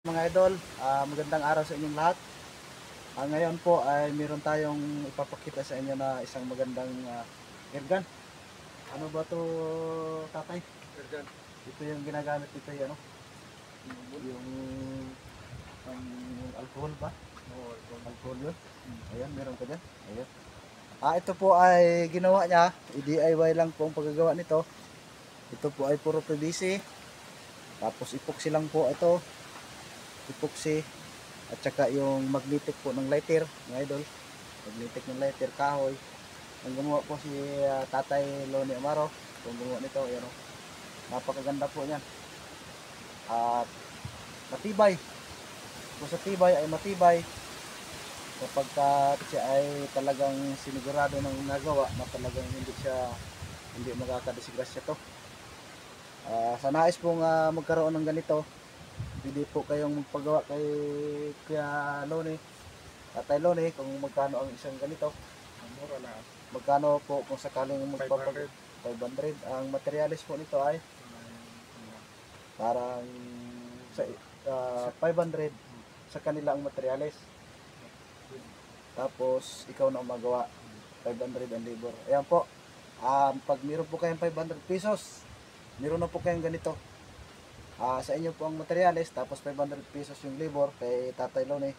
Mga idol, magandang araw sa inyong lahat. Ngayon po ay meron tayong ipapakita sa inyo na isang magandang airgun. Ano ba to, tatay? Airgun. Ito yung ginagamit dito, ano? Yung alcohol ba? Oo, Alcohol yun. Ayan, meron ka dyan. Ayan. Ito po ay ginawa niya. DIY lang po ang paggagawa nito. Ito po ay puro PVC. Tapos epoxy lang po ito. Epoxy. At saka yung magnetic po ng lighter, mga idol. Magnetic ng lighter, kahoy. Ang gumawa po si Tatay Loni Amaro. Ang gumawa nito, ayan o. Napakaganda po niyan. At matibay. Kung sa tibay ay matibay. Kapag siya ay talagang sinigurado ng nagawa na talagang hindi makakadisgrasya to. Sa nais pong magkaroon ng ganito, pwede po kayong magpagawa kay Kuya Loni, Tatay Loni, kung magkano ang isang ganito. mura lang. Magkano po kung sakaling 500. 500. Ang materialis po nito ay parang sa 500 sa kanila ang materialis. Tapos ikaw na ang magawa. 500 ang labor. Ayan po. Pag meron po kayong 500 pesos, meron na po kayong ganito. Sa inyo po ang materialis, tapos 500 pesos yung labor kay Tatay Loni.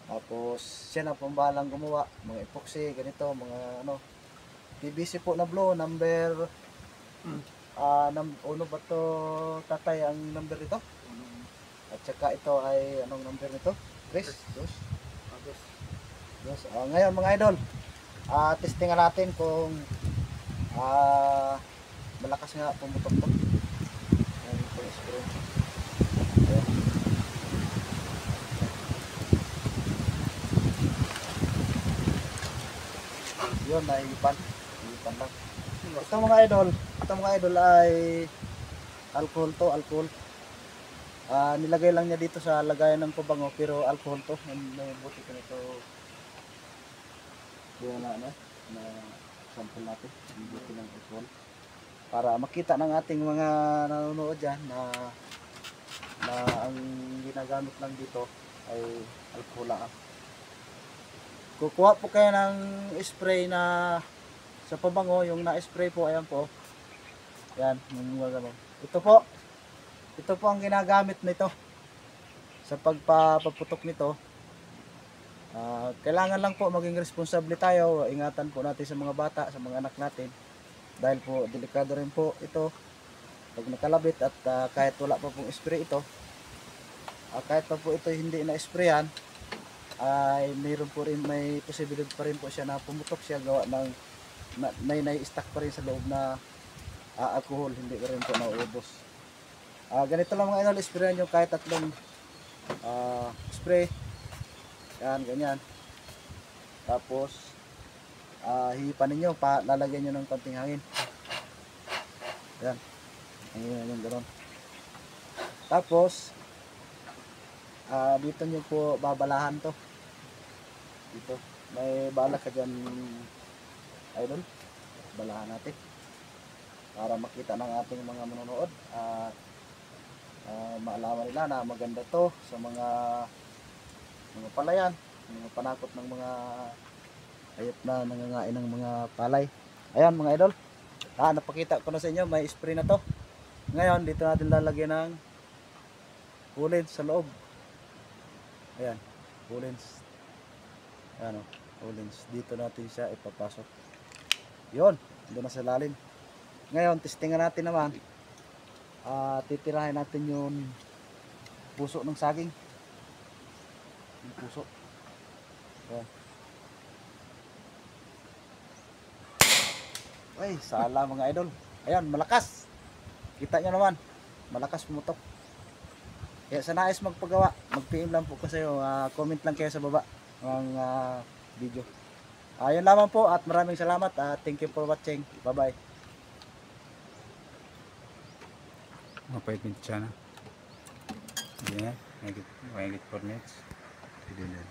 Tapos siya na pambalang gumawa, mga epoxy, ganito, mga ano, PVC po na blue, number uno ba to, Tatay, ang number nito? At saka ito ay, anong number nito? Chris? Dos? Ngayon mga idol, testingan natin kung malakas nga pumutok to. Ayan po yung screw. Ayan. Yun, naiipan lang. Ito mga idol ay alcohol to, alcohol. Nilagay lang niya dito sa lagayan ng pabango, pero alcohol to. May buti ko nito. Kaya na sample natin, yung buti ng alcohol. Para makita ng ating mga nanonood dyan na ang ginagamit lang dito ay alcohol lang. Kukuha po kayo ng spray na sa pabango, yung na-spray po, ayan po. Yan, yung gano'n. Ito po ang ginagamit nito sa pagpapaputok nito. Kailangan lang po maging responsable tayo. Ingatan po natin sa mga bata, sa mga anak natin. Dahil po, delikado rin po ito pag nakalabit at kahit wala pa pong spray ito, kahit pa po ito hindi na-sprayan, ay mayroon po rin, may posibilidad pa rin po siya na pumutok siya gawa ng may nai-stack pa rin sa loob na alcohol, hindi pa rin po nauubos. Ganito lang mga idol, sprayan nyo kahit tatlong spray. Yan, ganyan. Tapos hihipan ninyo, lalagyan nyo ng konting hangin. Yan. Hangin yung gano'n. Tapos dito nyo po babalahan to. Dito. May bala ka dyan, idol. Balahan natin. Para makita ng ating mga manonood. Maalaman nila na maganda to sa mga palayan, mga panakot ng mga hayop na nangangain ng mga palay. Ayan mga idol, napakita ko na sa inyo, may spray na to. Ngayon dito natin lalagyan ng coolants sa loob. Ayan, coolants. Ayan o, coolants. Dito natin siya ipapasok. Yun, doon na sa lalim. Ngayon testingan natin naman. Titirahin natin yung puso ng saging. Yung puso. Ayan. Ay, sala mga idol. Ayan, malakas. Kita nyo naman, malakas pumutok. Kaya sa nais magpagawa, mag-PM lang po kayo. Comment lang kayo sa baba ng video. Yun lamang po at maraming salamat. Thank you for watching. Bye-bye. Mapait minit siya na. Hindi na. May 4 minutes. Hindi na.